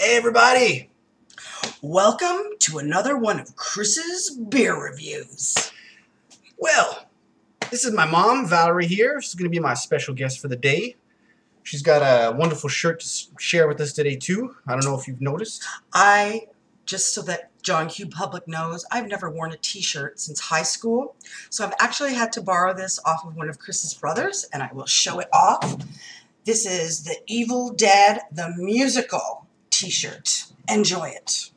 Hey everybody! Welcome to another one of Chris's beer reviews. Well, this is my mom, Valerie here. She's going to be my special guest for the day. She's got a wonderful shirt to share with us today too. I don't know if you've noticed. Just so that John Q. Public knows, I've never worn a t-shirt since high school. So I've actually had to borrow this off of one of Chris's brothers, and I will show it off. This is the Evil Dead, the musical t-shirt. Enjoy it.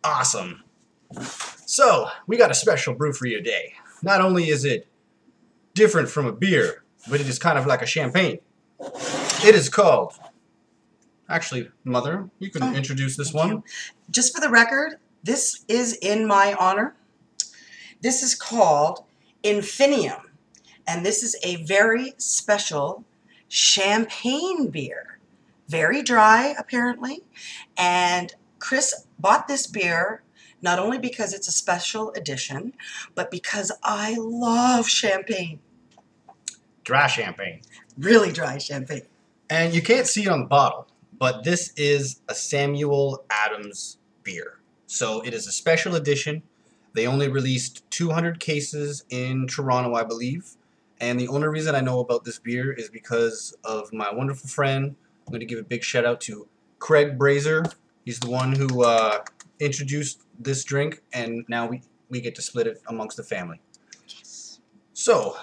Awesome. So, we got a special brew for you today. Not only is it different from a beer, but it is kind of like a champagne. It is called... Actually, Mother, you can introduce this one. Just for the record, this is in my honor. This is called Infinium, and this is a very special champagne beer. Very dry, apparently, and Chris bought this beer not only because it's a special edition, but because I love champagne. Dry champagne. Really dry champagne. And you can't see it on the bottle, but this is a Samuel Adams beer. So it is a special edition. They only released 200 cases in Toronto, I believe. And the only reason I know about this beer is because of my wonderful friend. I'm going to give a big shout out to Craig Brazier. He's the one who introduced this drink, and now we get to split it amongst the family. Yes. So,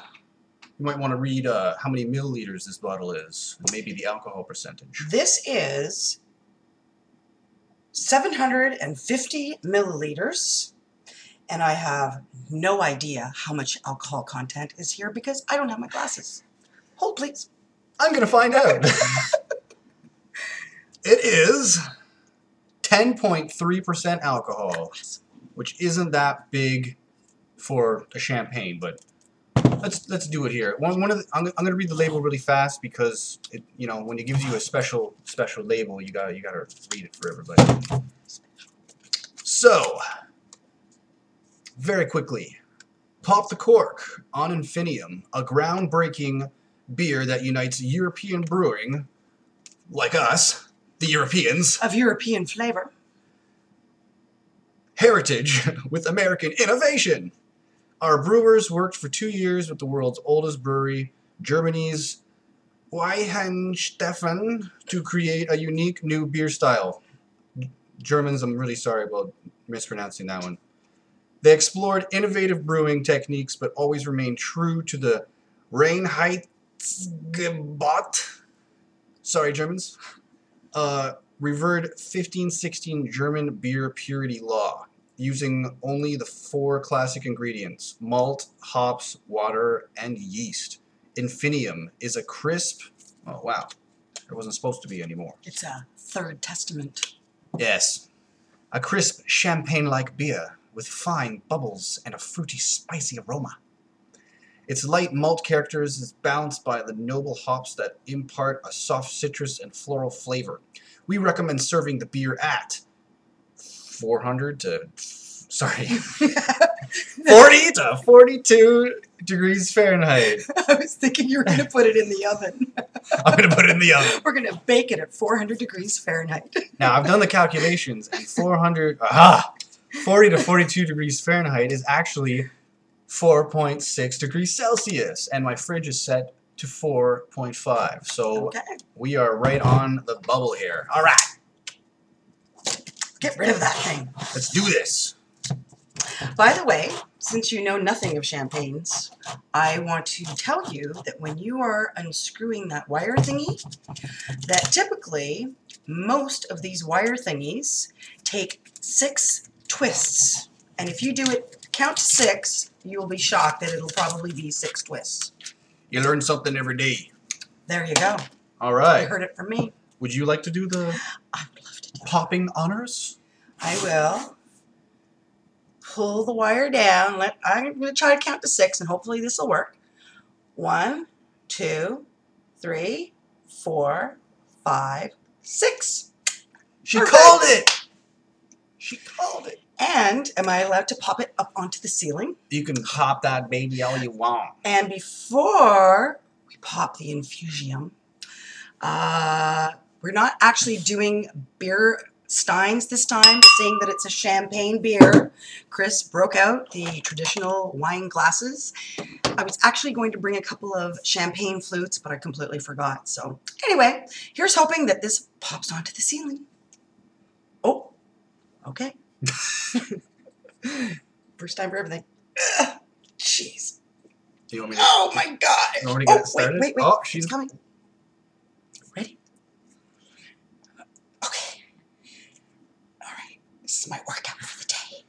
you might want to read how many milliliters this bottle is, and maybe the alcohol percentage. This is 750 milliliters, and I have no idea how much alcohol content is here because I don't have my glasses. Hold, please. I'm going to find out. It is 10.3% alcohol, which isn't that big for a champagne, but let's do it here. I'm going to read the label really fast because when it gives you a special label, you got to read it for everybody. So, very quickly, pop the cork on Infinium, a groundbreaking beer that unites European brewing, like us, the Europeans, Of European flavor. heritage with American innovation. Our brewers worked for 2 years with the world's oldest brewery, Germany's Weihenstephan, to create a unique new beer style. Germans, I'm really sorry about mispronouncing that one. They explored innovative brewing techniques, but always remained true to the Reinheitsgebot. Sorry, Germans. Revered 1516 German beer purity law, using only the 4 classic ingredients: malt, hops, water, and yeast. Infinium is a crisp... Oh, wow. It wasn't supposed to be anymore. It's a third testament. Yes. A crisp champagne-like beer with fine bubbles and a fruity, spicy aroma. Its light malt characters is balanced by the noble hops that impart a soft citrus and floral flavor. We recommend serving the beer at 40 to 42 degrees Fahrenheit. I was thinking you were going to put it in the oven. I'm going to put it in the oven. We're going to bake it at 400 degrees Fahrenheit. Now, I've done the calculations, and 40 to 42 degrees Fahrenheit is actually 4.6 degrees Celsius, and my fridge is set to 4.5. So we are right on the bubble here. All right. Get rid of that thing. Let's do this. By the way, since you know nothing of champagnes, I want to tell you that when you are unscrewing that wire thingy, that typically most of these wire thingies take 6 twists. And if you do it, count to 6, you will be shocked that it'll probably be 6 twists. You learn something every day. There you go. All right. You heard it from me. Would you like to do the I would love to do popping honors? I will pull the wire down. I'm going to try to count to 6, and hopefully this will work. 1, 2, 3, 4, 5, 6. She called it! She called it. And am I allowed to pop it up onto the ceiling? You can pop that baby all you want. And before we pop the Infinium, we're not actually doing beer steins this time, seeing that it's a champagne beer. Chris broke out the traditional wine glasses. I was actually going to bring a couple of champagne flutes, but I completely forgot. So anyway, here's hoping that this pops onto the ceiling. Oh, okay. First time for everything. Jeez. Do you want me to? Oh my God! You want me to get it started? Wait! Oh, It's coming. Ready? Okay. All right. This is my workout for the day.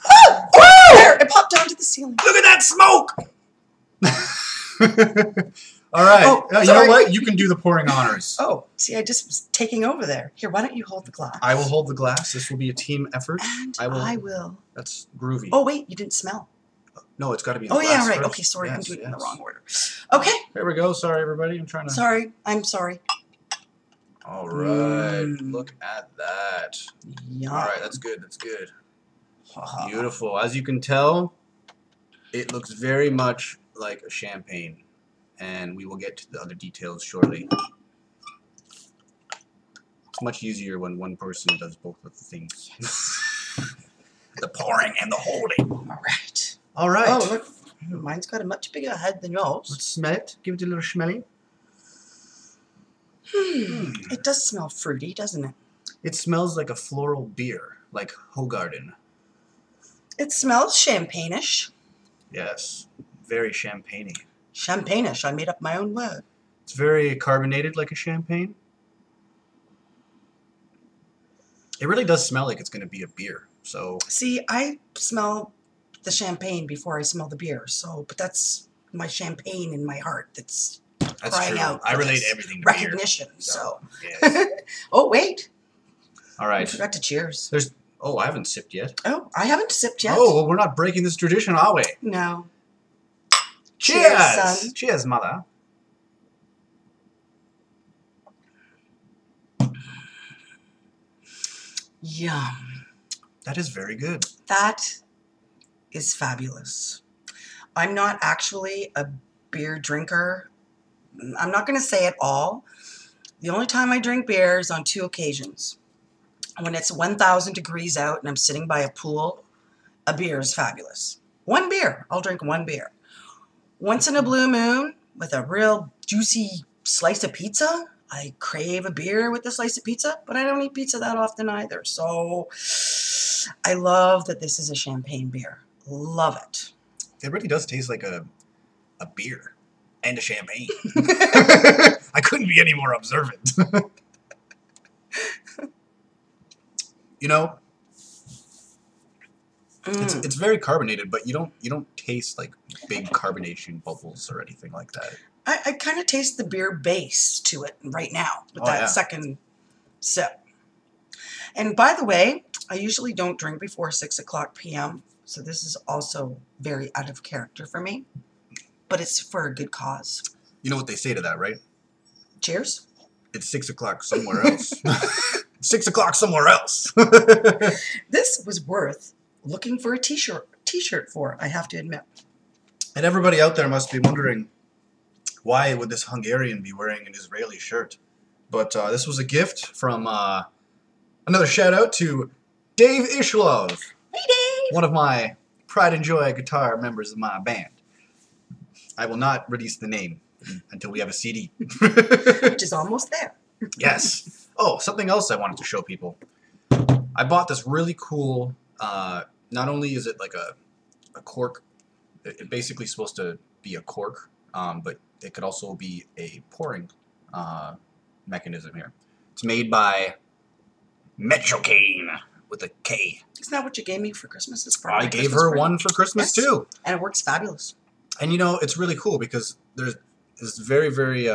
Oh! There! It popped onto the ceiling. Look at that smoke! All right. Oh, you know what? You can do the pouring honors. Oh, see, I just was taking over there. Here, why don't you hold the glass? I will hold the glass. This will be a team effort. And I will. That's groovy. Oh, wait, you didn't smell. No, it's got to be in the Oh, glass yeah, right. first. Okay, sorry, Yes, I'm doing it in the yes. wrong order. Okay. There we go. Sorry, everybody. I'm trying to... Sorry. I'm sorry. All right. Look at that. Yum. All right, that's good. That's good. Beautiful. As you can tell, it looks very much like a champagne. And we will get to the other details shortly. It's much easier when one person does both of the things. The pouring and the holding. All right. All right. Oh, look. Mine's got a much bigger head than yours. Let's smell it. Give it a little smelly. It does smell fruity, doesn't it? It smells like a floral beer, like Hogarden. It smells champagne-ish. Yes, very champagne-y. Champagne-ish. I made up my own word. It's very carbonated like a champagne. It really does smell like it's going to be a beer. So See, I smell the champagne before I smell the beer. So, but that's my champagne in my heart that's crying true. out. I for relate this everything to recognition. beer. So, Yes. oh wait, All I right. forgot to cheers. There's. Oh, I haven't sipped yet. Oh, I haven't sipped yet. Oh, well, we're not breaking this tradition, are we? No. Cheers, son. Cheers, mother. Yum. That is very good. That is fabulous. I'm not actually a beer drinker. I'm not going to say it all. The only time I drink beer is on 2 occasions. When it's 1,000 degrees out and I'm sitting by a pool, a beer is fabulous. One beer. I'll drink one beer. Once in a blue moon, with a real juicy slice of pizza, I crave a beer with a slice of pizza, but I don't eat pizza that often either. So I love that this is a champagne beer. Love it. It really does taste like a beer and a champagne. I couldn't be any more observant. You know, it's very carbonated, but you don't taste like big carbonation bubbles or anything like that. I kind of taste the beer base to it right now with that second sip. And by the way, I usually don't drink before 6 o'clock p.m., so this is also very out of character for me, but it's for a good cause. You know what they say to that, right? Cheers. It's 6 o'clock somewhere else. 6 o'clock somewhere else. This was worth looking for a t-shirt for, I have to admit. And everybody out there must be wondering, why would this Hungarian be wearing an Israeli shirt? But this was a gift from another shout out to Dave Ishlov. Hey, Dave! One of my pride and joy guitar members of my band. I will not release the name until we have a CD. Which is almost there. Yes. Oh, something else I wanted to show people. I bought this really cool, not only is it like a cork, it's basically supposed to be a cork, but it could also be a pouring mechanism here. It's made by Metrocane with a K. Isn't that what you gave me for Christmas? I gave her one for Christmas too. And it works fabulous. And you know, it's really cool because there's this very, very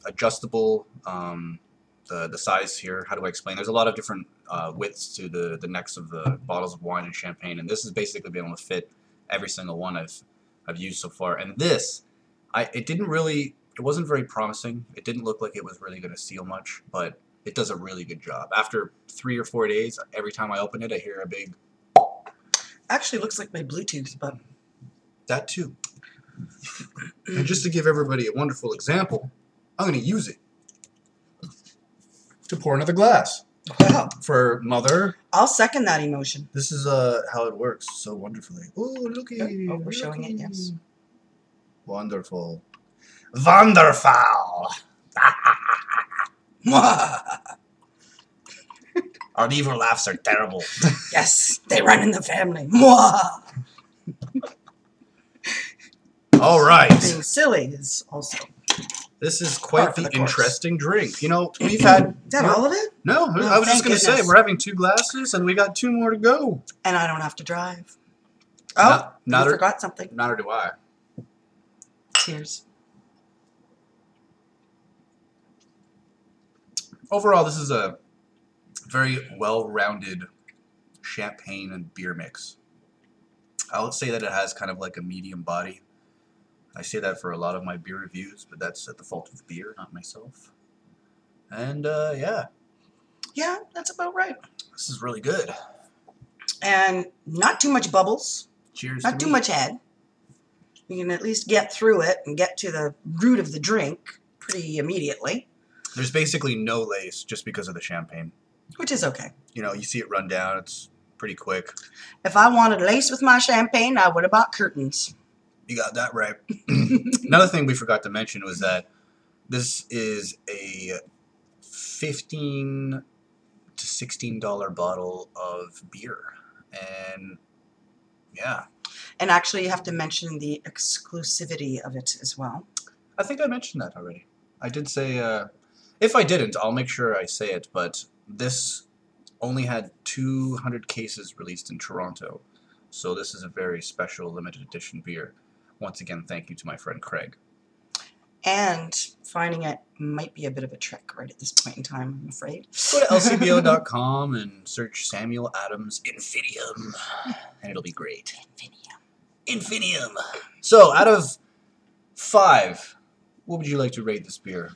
adjustable, the size here. How do I explain? There's a lot of different widths to the necks of the bottles of wine and champagne, and this has basically been able to fit every single one I've used so far. And this, it wasn't very promising. It didn't look like it was really going to seal much, but it does a really good job. After 3 or 4 days, every time I open it, I hear a big... Actually looks like my Bluetooth, but... That too. And just to give everybody a wonderful example, I'm going to use it to pour another glass. Wow. For mother. I'll second that emotion. This is how it works so wonderfully. Oh, looky. Oh, we're showing it, yes. Wonderful. Wonderful. Our evil laughs are terrible. Yes, they run in the family. Mwah! All right. Being silly is also. This is quite the course. interesting drink. You know, we've had... Is that all of it? No, I was just going to say, we're having 2 glasses and we got 2 more to go. And I don't have to drive. Oh, I forgot something. Neither do I. Cheers. Overall, this is a very well-rounded champagne and beer mix. I would say that it has kind of like a medium body. I say that for a lot of my beer reviews, but that's at the fault of the beer, not myself. And, yeah. Yeah, that's about right. This is really good. And not too much bubbles. Cheers. Not too much head. You can at least get through it and get to the root of the drink pretty immediately. There's basically no lace just because of the champagne. Which is okay. You know, you see it run down. It's pretty quick. If I wanted lace with my champagne, I would have bought curtains. You got that right. Another thing we forgot to mention was that this is a $15 to $16 bottle of beer. And, yeah. And actually, you have to mention the exclusivity of it as well. I think I mentioned that already. I did say, if I didn't, I'll make sure I say it, but this only had 200 cases released in Toronto. So this is a very special limited edition beer. Once again, thank you to my friend Craig. And finding it might be a bit of a trick right at this point in time, I'm afraid. Go to lcbo.com and search Samuel Adams Infinium, and it'll be great. Infinium. So, out of 5, what would you like to rate this beer?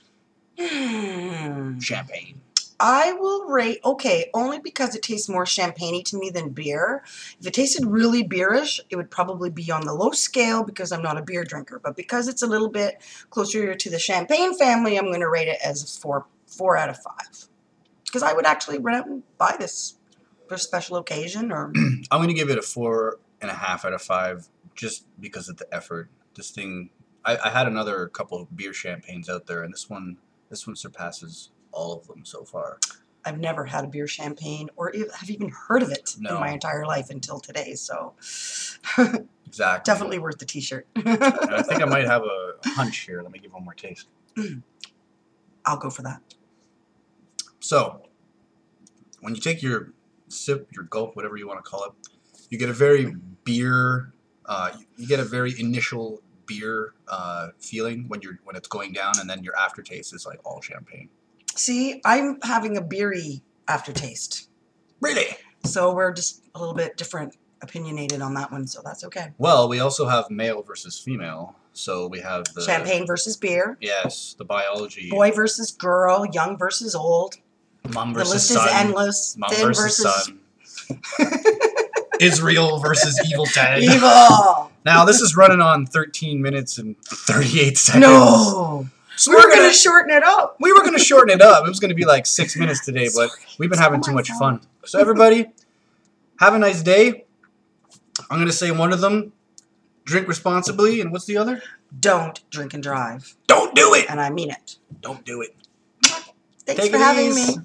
Champagne. I will rate, okay, only because it tastes more champagne-y to me than beer. If it tasted really beerish, it would probably be on the low scale because I'm not a beer drinker. But because it's a little bit closer to the champagne family, I'm going to rate it as a 4 out of 5. Because I would actually run out and buy this for a special occasion. Or I'm going to give it a 4.5 out of 5 just because of the effort. This thing, I had another couple of beer champagnes out there, and this one surpasses all of them so far. I've never had a beer champagne or have even heard of it in my entire life until today, so exactly. Definitely worth the t-shirt. I think I might have a hunch here. Let me give one more taste. I'll go for that. So, when you take your sip, your gulp, whatever you want to call it, you get a very beer, you get a very initial beer feeling when it's going down, and then your aftertaste is like all champagne. See, I'm having a beery aftertaste. Really? So we're just a little bit different opinionated on that one, so that's okay. Well, we also have male versus female. So we have the... champagne versus beer. Yes, the biology. Boy versus girl, young versus old. Mom versus son. The list is endless. Mom Thin versus son. Israel versus Evil Dead. Evil! Now, this is running on 13 minutes and 38 seconds. No! So we're going to shorten it up. We were going to shorten it up. It was going to be like 6 minutes today, but we've been having too much fun. So everybody, have a nice day. I'm going to say one of them, drink responsibly, and what's the other? Don't drink and drive. Don't do it! And I mean it. Don't do it. Thanks for having me.